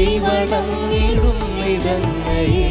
കൈവണങ്ങിടും നിതങ്ങയെ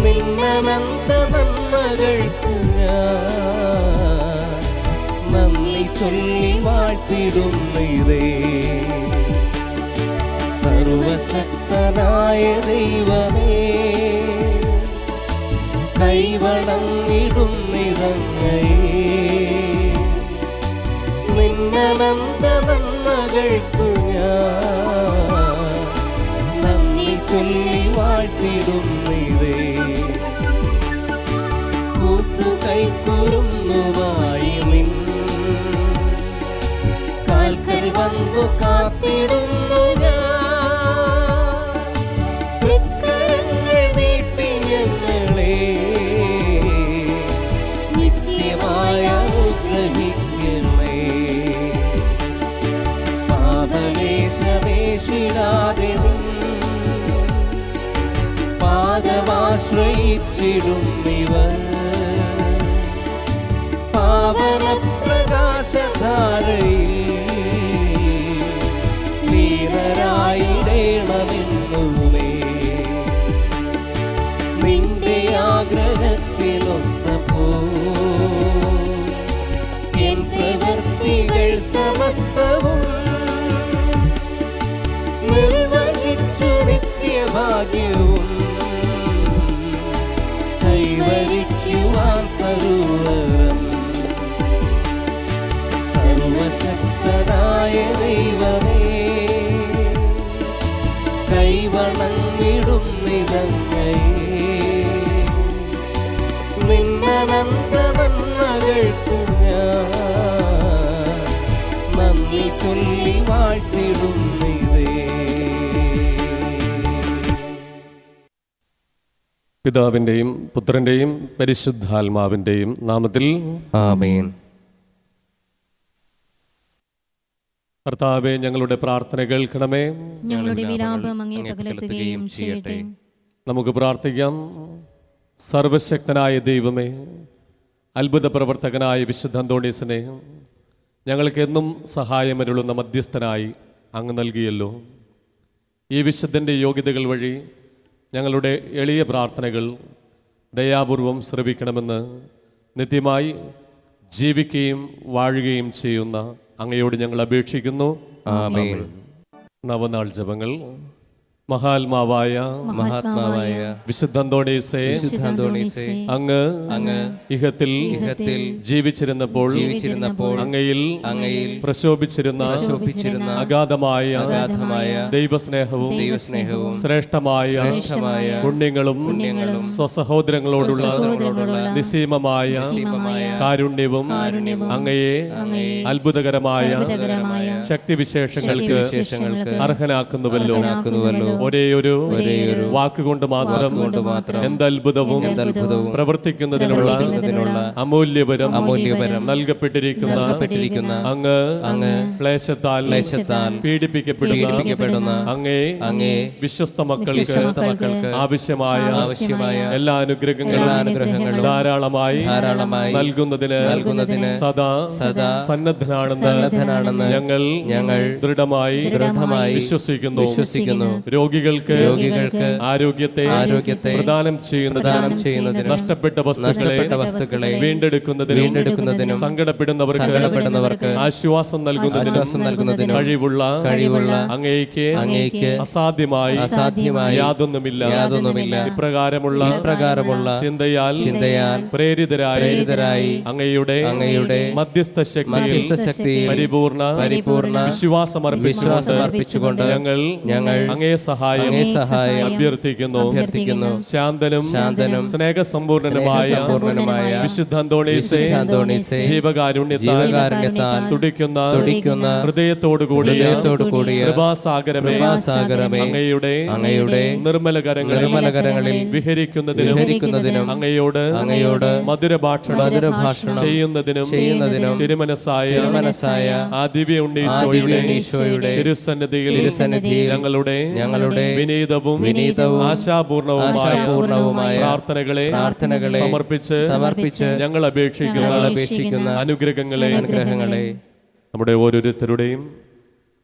നിന്നനന്ത നന്മകൾക്ക് ഞാൻ നന്ദി ചൊല്ലി വാഴ്ത്തിടുന്നതേ. സർവശക്തനായ ദൈവമേ കൈവണങ്ങിടും നിതങ്ങയെ നിന്നനന്ത നന്മകൾക്കു ഞാൻ നന്ദി ചൊല്ലി വാഴ്ത്തിടുന്നതേ. കൂട്ടുകൈക്കുറുന്നുമായി നിൻ കാൽക്കൽ വന്നു കാത്തിടുന്നു ഞാൻ. തൃക്കരങ്ങൾ നീട്ടി ഞങ്ങളെ നിത്യമായ അനുഗ്രഹിക്കണേ. പാപലേശമേശിടാതെ പാദമാശ്രയിച്ചിടുന്നിവർ പാവന പ്രകാശധാരയിൽ ലീനരായിടേണമെന്നുമേ. നിന്റെ ആഗ്രഹത്തിലൊത്തപ്പോ എൻ പ്രവൃത്തികൾ സമസ്തവും നിർവഹിച്ചു നിത്യഭാഗ്യവും കൈവരിക്കുവാൻ തരുവരം. സർവശക്തനായ ദൈവമേ കൈവണങ്ങിടും നിതങ്ങയെ നിന്നനന്ത നന്മകൾക്കു ഞാൻ നന്ദി ചൊല്ലി വാഴ്ത്തിടുന്നതേ. പിതാവിൻ്റെയും പുത്രൻ്റെയും പരിശുദ്ധാത്മാവിൻ്റെയും നാമത്തിൽ ആമേൻ. കർത്താവേ, ഞങ്ങളുടെ പ്രാർത്ഥന കേൾക്കണമേ. ഞങ്ങളുടെ വിലാപം അങ്ങേ പകലത്തുകയും ചെയ്യട്ടെ. നമുക്ക് പ്രാർത്ഥിക്കാം. സർവശക്തനായ ദൈവമേ, അത്ഭുത പ്രവർത്തകനായ വിശുദ്ധ അന്തോണീസിനെ ഞങ്ങൾക്ക് എന്നും സഹായമരുളുന്ന മധ്യസ്ഥനായി അങ്ങ് നൽകിയല്ലോ. ഈ വിശുദ്ധൻ്റെ യോഗ്യതകൾ വഴി ഞങ്ങളുടെ എളിയ പ്രാർത്ഥനകൾ ദയാപൂർവം ശ്രവിക്കണമെന്ന് നിത്യമായി ജീവിക്കുകയും വാഴുകയും ചെയ്യുന്ന അങ്ങയോട് ഞങ്ങൾ അപേക്ഷിക്കുന്നു. ആമേൻ. നവനാൾ ജപങ്ങൾ. മഹാത്മാവായ വിശുദ്ധ അന്തോണീസേ, അങ്ങ് ഇഹത്തിൽ ജീവിച്ചിരുന്നപ്പോൾ അങ്ങയിൽ പ്രശോഭിച്ചിരുന്ന അഗാധമായ ദൈവസ്നേഹവും ശ്രേഷ്ഠമായ പുണ്യങ്ങളും സ്വസഹോദരങ്ങളോടുള്ള നിസ്സീമമായ കാരുണ്യവും അങ്ങയെ അത്ഭുതകരമായ ശക്തിവിശേഷങ്ങൾക്ക് അർഹനാക്കുന്നുവല്ലോ. ഒരേയൊരു വാക്കുകൊണ്ട് മാത്രം എന്തത്ഭുതവും പ്രവർത്തിക്കുന്നതിനുള്ള അമൂല്യവരം നൽകപ്പെട്ടിരിക്കുന്ന അങ്ങ് ക്ലേശത്താൽ പീഡിപ്പിക്കപ്പെടുന്ന അങ്ങേ വിശ്വസ്ത മക്കൾക്ക് ആവശ്യമായ എല്ലാ അനുഗ്രഹങ്ങളും ധാരാളമായി നൽകുന്നതിന് സദാ സന്നദ്ധനാണെന്ന് ഞങ്ങൾ ദൃഢമായി വിശ്വസിക്കുന്നു. രോഗികൾക്ക് ആരോഗ്യത്തെ പ്രദാനം ചെയ്യുന്നതിന് നഷ്ടപ്പെട്ട വസ്തുക്കളെ വീണ്ടെടുക്കുന്നതിനും സങ്കടപ്പെടുന്നവർക്ക് ആശ്വാസം നൽകുന്നതിനും കഴിവുള്ള അങ്ങേക്ക് അസാധ്യമായി യാതൊന്നുമില്ല. ഇപ്രകാരമുള്ള ചിന്തയാൽ പ്രേരിതരായി അങ്ങയുടെ മധ്യസ്ഥ ശക്തിയിൽ പരിപൂർണ വിശ്വാസമർപ്പിച്ചുകൊണ്ട് ഞങ്ങൾ അങ്ങേ സഹായം അഭ്യർത്ഥിക്കുന്നു. ശാന്തനും സ്നേഹസമ്പൂർണനുമായ വിശുദ്ധ അന്തോണീസേ, ജീവകാരുണ്യത്താൽ തുടിക്കുന്ന ഹൃദയത്തോടുകൂടിയ കൃപാസാഗരമേ, അങ്ങയുടെ നിർമ്മല കരങ്ങളിൽ വിഹരിക്കുന്നതിനും അങ്ങയോട് മധുരഭാഷണം ചെയ്യുന്നതിനും തിരുമനസായ ആ ദിവ്യ ഉണ്ണീശോയുടെ തിരുസന്നിധിയിൽ ഞങ്ങളുടെ വിനീതവും ആശാപൂർണവുമായ പ്രാർത്ഥനകളെ സമർപ്പിച്ച് ഞങ്ങൾ അപേക്ഷിക്കുന്ന അനുഗ്രഹങ്ങളെ നമ്മുടെ ഓരോരുത്തരുടെയും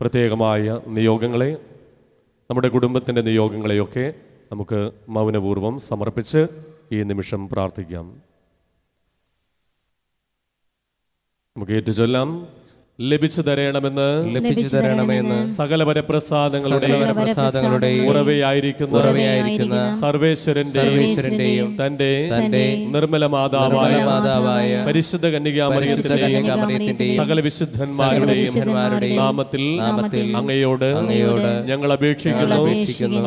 പ്രത്യേകമായ നിയോഗങ്ങളെ, നമ്മുടെ കുടുംബത്തിൻ്റെ നിയോഗങ്ങളെയൊക്കെ നമുക്ക് മൗനപൂർവ്വം സമർപ്പിച്ച് ഈ നിമിഷം പ്രാർത്ഥിക്കാം. നമുക്ക് ഏറ്റുചൊല്ലാം. ലഭിച്ചു തരണമെന്ന് സകല വരപ്രസാദങ്ങളുടെയും ഉറവയായിരിക്കുന്ന സർവേശ്വരന്റെയും തന്റെ നിർമ്മല മാതാവായ പരിശുദ്ധ കന്യകാമറിയത്തിന്റെയും സകല വിശുദ്ധന്മാരുടെയും നാമത്തിൽ അങ്ങയോട് ഞങ്ങൾ അപേക്ഷിക്കുന്നു.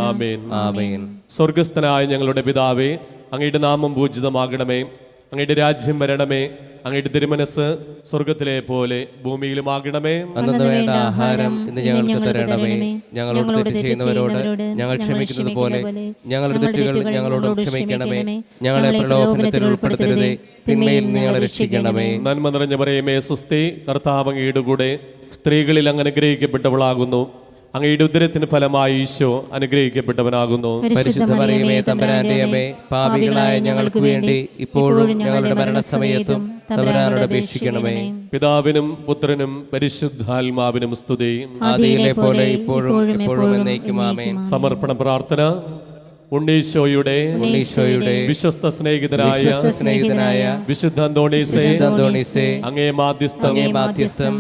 ആമേൻ. സ്വർഗസ്ഥനായ ഞങ്ങളുടെ പിതാവേ, അങ്ങയുടെ നാമം പൂജിതമാകണമേ, അങ്ങയുടെ രാജ്യം വരണമേ, അങ്ങയുടെ തിരുമനസ് സ്വർഗത്തിലെ പോലെ ഭൂമിയിലുമാകണമേ. അന്നു വേണ്ട ആഹാരം ഇന്ന് ഞങ്ങൾക്ക് തരണമേ. ഞങ്ങളോട് തെറ്റ് ചെയ്യുന്നവരോട് ഞങ്ങൾ ക്ഷമിക്കുന്നത് പോലെ ഞങ്ങളുടെ തെറ്റുകൾ ഞങ്ങളോട് ക്ഷമിക്കണമേ. ഞങ്ങളെ പ്രലോഭനത്തിൽ ഉൾപ്പെടുത്തരുതേ, തിന്മയിൽ നിന്ന് ഞങ്ങളെ രക്ഷിക്കണമേ. നന്മ നിറഞ്ഞ മറിയമേ സ്വസ്തി, കർത്താവ് അങ്ങയുടെ കൂടെ സ്ത്രീകളിൽ അങ്ങ് അനുഗ്രഹിക്കപ്പെട്ടവളാകുന്നു. അങ്ങയുടെ ഉദരത്തിന് ഫലമായി ഈശോ അനുഗ്രഹിക്കപ്പെട്ടവനാകുന്നു. പരിശുദ്ധ മറിയമേ തമ്പുരാന്റെ അമ്മേ, പാപികളായ ഞങ്ങൾക്ക് വേണ്ടി ഇപ്പോഴും ഞങ്ങളുടെ മരണസമയത്തും തമ്പുരാനോട് അപേക്ഷിക്കണമേ. പിതാവിനും പുത്രനും പരിശുദ്ധാത്മാവിനും സ്തുതി. ആദിയിലെ പോലെ ഇപ്പോഴും എപ്പോഴും എന്നേക്കും ആമേൻ. സമർപ്പണ പ്രാർത്ഥന. ഉണ്ണീശോയുടെ വിശ്വസ്ത സ്നേഹിതനായ വിശുദ്ധ അന്തോണീസേ, അങ്ങേ മാധ്യസ്ഥം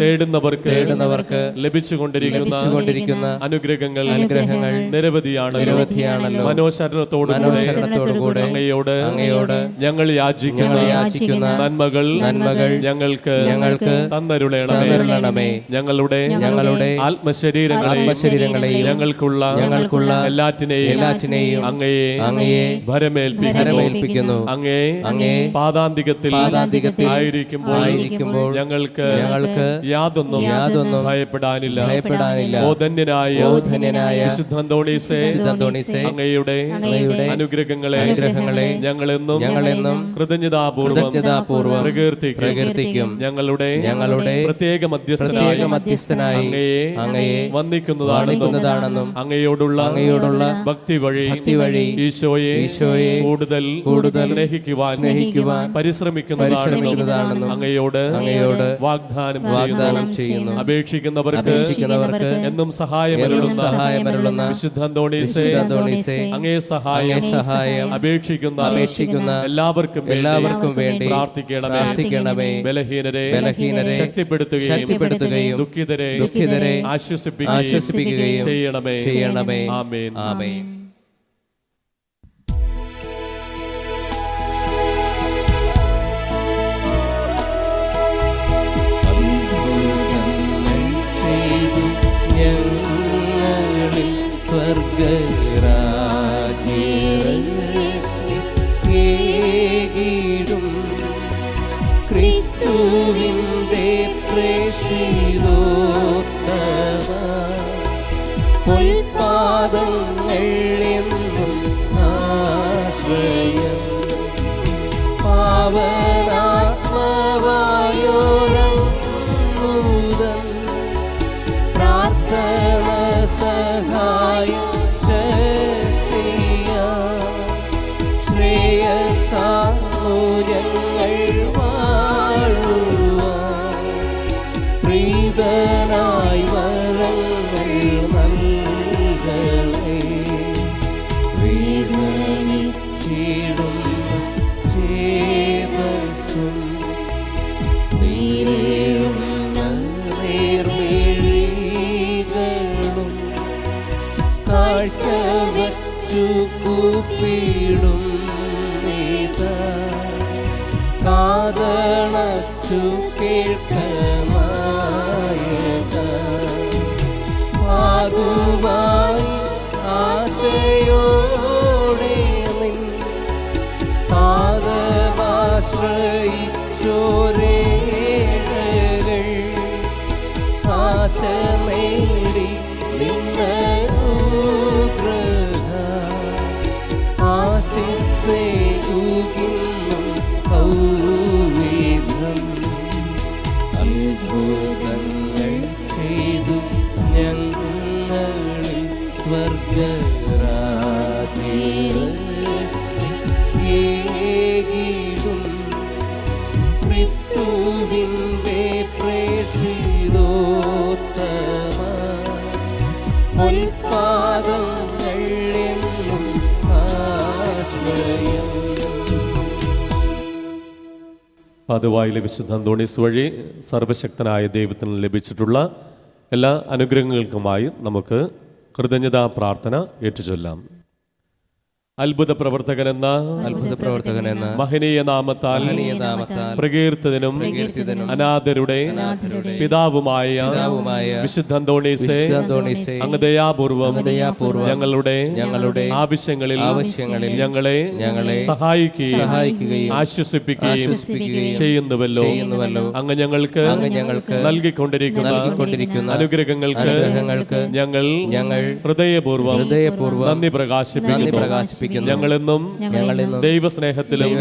തേടുന്നവർക്ക് ലഭിച്ചുകൊണ്ടിരിക്കുന്ന അനുഗ്രഹങ്ങൾ നിരവധിയാണല്ലോ. മനോശരണത്തോടുകൂടെ അങ്ങയോട് ഞങ്ങൾ യാചിക്കുന്ന നന്മകൾ ഞങ്ങൾക്ക് തന്നരുളണമേ. ഞങ്ങളുടെ ആത്മശരീരങ്ങളെയും ഞങ്ങൾക്കുള്ള എല്ലാറ്റിനെയും അങ്ങയെ ഭരമേൽപ്പിക്കുന്നു. അങ്ങേ പാദാന്തികത്തിൽ ആയിരിക്കുമ്പോൾ ഞങ്ങൾക്ക് യാതൊന്നും ഭയപ്പെടാനില്ല. ഓ ധന്യനായ വിശുദ്ധ അന്തോണീസേ, അങ്ങയുടെ അനുഗ്രഹങ്ങളെ ഞങ്ങളെന്നും കൃതജ്ഞതാപൂർവം പ്രകീർത്തിക്കും. ഞങ്ങളുടെ പ്രത്യേക മധ്യസ്ഥനായി അങ്ങയെ വന്ദിക്കുന്നതാണെന്നും അങ്ങയോടുള്ള ഭക്തി വഴി ഈശോയെ കൂടുതൽ സ്നേഹിക്കുവാൻ പരിശ്രമിക്കുന്നതാണെന്നും അങ്ങയോട് വാഗ്ദാനം ചെയ്യുന്നു. അപേക്ഷിക്കുന്നവർക്ക് എന്നും സഹായമരുളുന്ന വിശുദ്ധ അന്തോണീസേ, അങ്ങേ സഹായം അപേക്ഷിക്കുന്ന എല്ലാവർക്കും വേണ്ടി പ്രാർത്ഥിക്കണമേ. ബലഹീനരെ ശക്തിപ്പെടുത്തുകയും ദുഃഖിതരെ ആശ്വസിപ്പിക്കുകയും ചെയ്യണമേ. ആമേൻ. സ്വർഗരാജ്യം ക്രിസ്തുവിന്റെ പ്രേക്ഷിതോത്തമ ഉൽപാദങ്ങൾ എന്നും ആശ്രയം പാവനാത്മവായോരൂതൻ പ്രാർത്ഥന സഹായ ശ്രേയസാമൂല്യങ്ങൾ വാഴുവാൻ പ്രീതനായി വരങ്ങൾ നൽകണേ. വേദനിച്ചിടും ചേതസ്സും നീരേഴുന്ന നേർമിഴികളും കാഴ്ച വച്ചു കൂപ്പിടും കാതളച്ചു കേൾക്കമായക പാതുവായി ആശയോടെ നിൻ പാദമാശ്രയിച്ചോരേഴകൾ ആശ നേടി നിന്നനുഗ്രഹ ആശിസ്സേകുകിന്നും ൗവിധം അത്ഭുതങ്ങൾ ചെയ്തു ഞങ്ങളിൽ സ്വർഗരാജ്യം ക്രിസ്തുവിന്റെ പ്രേക്ഷിതോത്തമ പൊൽപാദങ്ങൾ എന്നും ആശ്രയം. പാതുവായിലെ വിശുദ്ധ അന്തോണീസ് വഴി സർവശക്തനായ ദൈവത്തിന് ലഭിച്ചിട്ടുള്ള എല്ലാ അനുഗ്രഹങ്ങൾക്കുമായി നമുക്ക് കൃതജ്ഞതാ പ്രാർത്ഥന ഏറ്റുചൊല്ലാം. അത്ഭുത പ്രവർത്തകനെന്ന മഹനീയ നാമത്താൽ പ്രകീർത്തിതനും അനാഥരുടെ പിതാവുമായ വിശുദ്ധ അന്തോണീസേ, അങ്ങ് ദയാപൂർവം ഞങ്ങളുടെ ആവശ്യങ്ങളിൽ ഞങ്ങളെ സഹായിക്കുകയും ആശ്വസിപ്പിക്കുകയും ചെയ്യുന്നുവല്ലോ. അങ്ങ് ഞങ്ങൾക്ക് നൽകിക്കൊണ്ടിരിക്കുന്ന അനുഗ്രഹങ്ങൾക്ക് ഞങ്ങൾ ഹൃദയപൂർവ്വം നന്ദി പ്രകാശിപ്പിക്കുന്നു. ഞങ്ങളെന്നും ദൈവസ്നേഹത്തിലും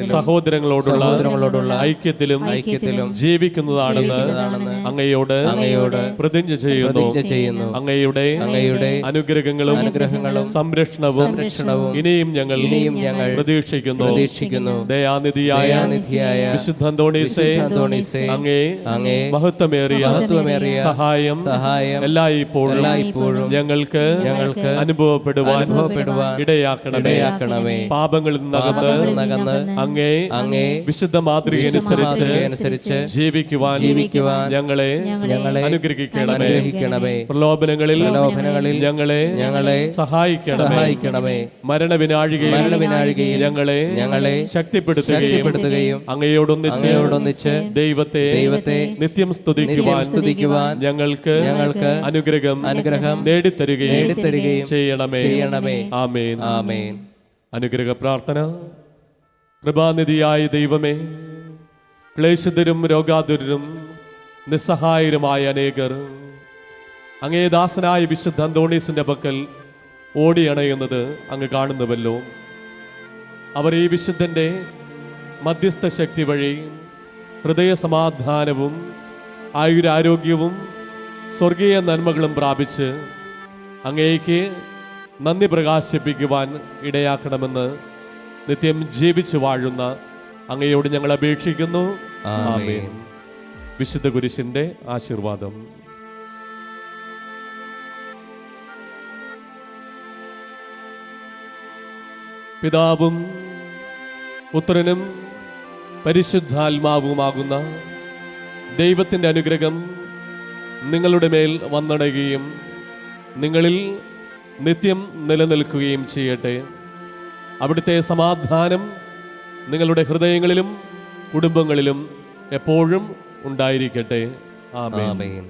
സഹോദരങ്ങളോടുള്ള ഐക്യത്തിലും ജീവിക്കുന്നതാണെന്ന് അങ്ങയോട് പ്രതിജ്ഞ ചെയ്യുന്നു. അങ്ങയുടെ അനുഗ്രഹങ്ങളും സംരക്ഷണവും ഇനിയും ഞങ്ങൾ പ്രതീക്ഷിക്കുന്നു. ദയാനിധിയായ വിശുദ്ധ അന്തോണീസേ, അങ്ങേ മഹത്വമേറിയ സഹായം എല്ലായ്പ്പോഴും ഞങ്ങൾക്ക് അനുഭവപ്പെടുവാൻ ഇടയാക്കണമേ. പാപങ്ങളിൽ നിന്നകന്ന് അങ്ങേ വിശുദ്ധ മാതൃകയനുസരിച്ച് ജീവിക്കുവാൻ ഞങ്ങളെ അനുഗ്രഹിക്കണമേ. പ്രലോഭനങ്ങളിൽ ഞങ്ങളെ സഹായിക്കണമേ. മരണവിനാഴികയിൽ ഞങ്ങളെ ശക്തിപ്പെടുത്തുകയും അങ്ങയോടൊന്നിച്ച് ദൈവത്തെ നിത്യം സ്തുതിക്കുവാൻ ഞങ്ങൾക്ക് അനുഗ്രഹം നേടിത്തരുകയും ചെയ്യണമേ. ആമേൻ. അനുഗ്രഹ പ്രാർത്ഥന. കൃപാനിധിയായ ദൈവമേ, ക്ലേശിതരും രോഗാതുരരും നിസ്സഹായരുമായ അനേകർ അങ്ങേ ദാസനായ വിശുദ്ധ അന്തോണീസിന്റെ പക്കൽ ഓടിയണയുന്നത് അങ്ങ് കാണുന്നുവല്ലോ. അവർ ഈ വിശുദ്ധന്റെ മധ്യസ്ഥ ശക്തി വഴി ഹൃദയ സമാധാനവും ആയുരാരോഗ്യവും സ്വർഗീയ നന്മകളും പ്രാപിച്ച് അങ്ങേക്ക് നന്ദി പ്രകാശിപ്പിക്കുവാൻ ഇടയാക്കണമെന്ന് നിത്യം ജീവിച്ചു വാഴുന്ന അങ്ങയോട് ഞങ്ങൾ അപേക്ഷിക്കുന്നു. ആമേൻ. വിശുദ്ധ കുരിശിന്റെ ആശീർവാദം. പിതാവും പുത്രനും പരിശുദ്ധാത്മാവുമാകുന്ന ദൈവത്തിൻ്റെ അനുഗ്രഹം നിങ്ങളുടെ മേൽ വന്നടയുകയും നിങ്ങളിൽ നിത്യം നിലനിൽക്കുകയും ചെയ്യട്ടെ. അവിടുത്തെ സമാധാനം നിങ്ങളുടെ ഹൃദയങ്ങളിലും കുടുംബങ്ങളിലും എപ്പോഴും ഉണ്ടായിരിക്കട്ടെ. ആമേൻ.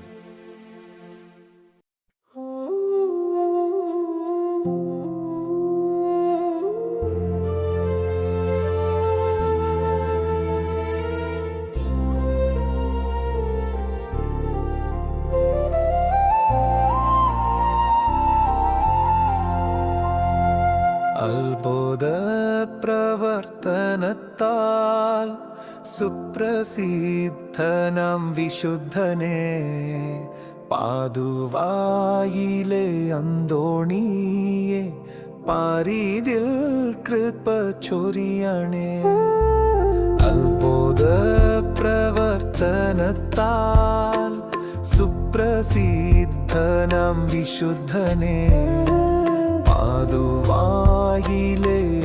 അത്ഭുത പ്രവർത്തനത്താൽ സുപ്രസിദ്ധനാം വിശുദ്ധനെ പാതുവായിലെ അന്തോണിയെ പാരീതിൽ കൃപ ചൊരിയണേ. അത്ഭുത പ്രവർത്തനത്താൽ സുപ്രസിദ്ധനാം വിശുദ്ധനെ പാതുവായിലെ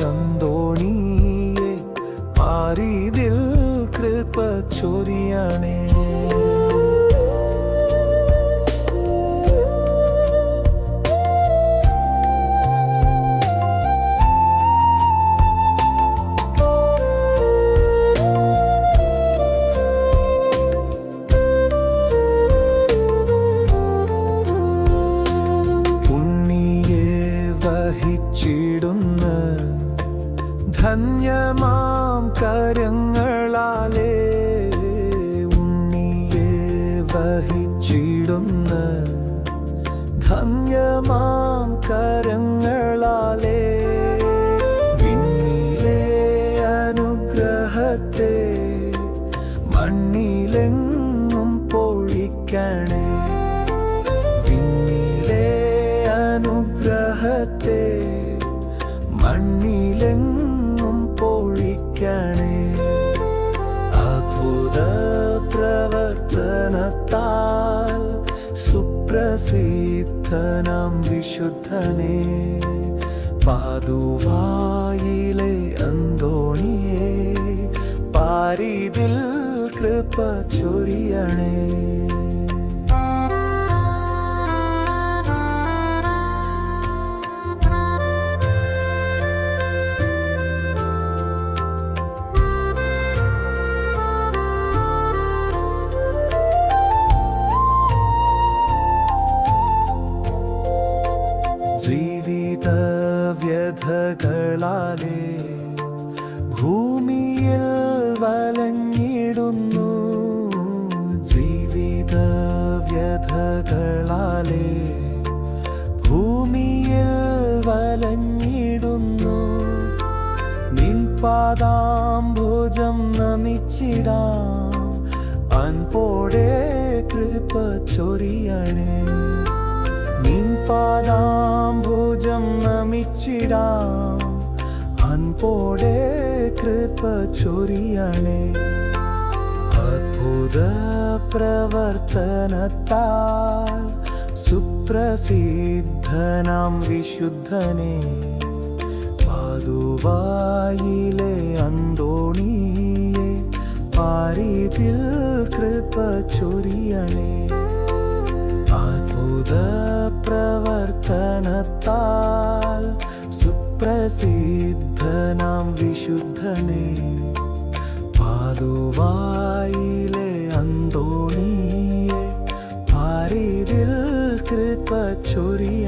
അന്തോണിയെ പാരീതിൽ കൃപ ചൊരിയണേ. ധന്യമാം കരങ്ങളാലേ ഉണ്ണിയെ വഹിച്ചിടുന്ന ധന്യമാം കരങ്ങളാലേ വിണ്ണിലെ അനുഗ്രഹത്തെ മണ്ണിലെങ്ങും പൊഴിക്കണേ. വിണ്ണിലെ അനുഗ്രഹത്തെ മണ്ണിലെങ്ങും പൊഴിക്കണേ. അത്ഭുത പ്രവർത്തനത്താൽ സുപ്ര സുപ്രസിദ്ധനാം വിശുദ്ധനെ പാതുവായിലെ അന്തോണിയെ പാരിതിൽ കൃപ ചൊരിയണേ. ജീവിത വ്യഥകളാലേ ഭൂമിയിൽ വലഞ്ഞിടുന്നു. ജീവിത വ്യഥകളാലേ ഭൂമിയിൽ വലഞ്ഞിടുന്നു. നിൻ പാദാംബുജം നമിച്ചിടാം, അൻപോടെ കൃപ ചൊരിയണേ. നിൻ പാദാംബുജം നമിച്ചിടാം, അൻപോടെ കൃപ ചൊരിയണേ. അത്ഭുത പ്രവർത്തനത്താൽ സുപ്രസിദ്ധനാം വിശുദ്ധനെ പാതുവായിലെ അന്തോണിയെ പാരിതിൽ കൃപ ചൊരിയണേ. അത്ഭുത പ്രവർത്തനത്താൽ സുപ്രസിദ്ധനാം വിശുദ്ധനെ പാതുവായിലെ അന്തോണിയെ പാരിതിൽ കൃപ ചൊരിയ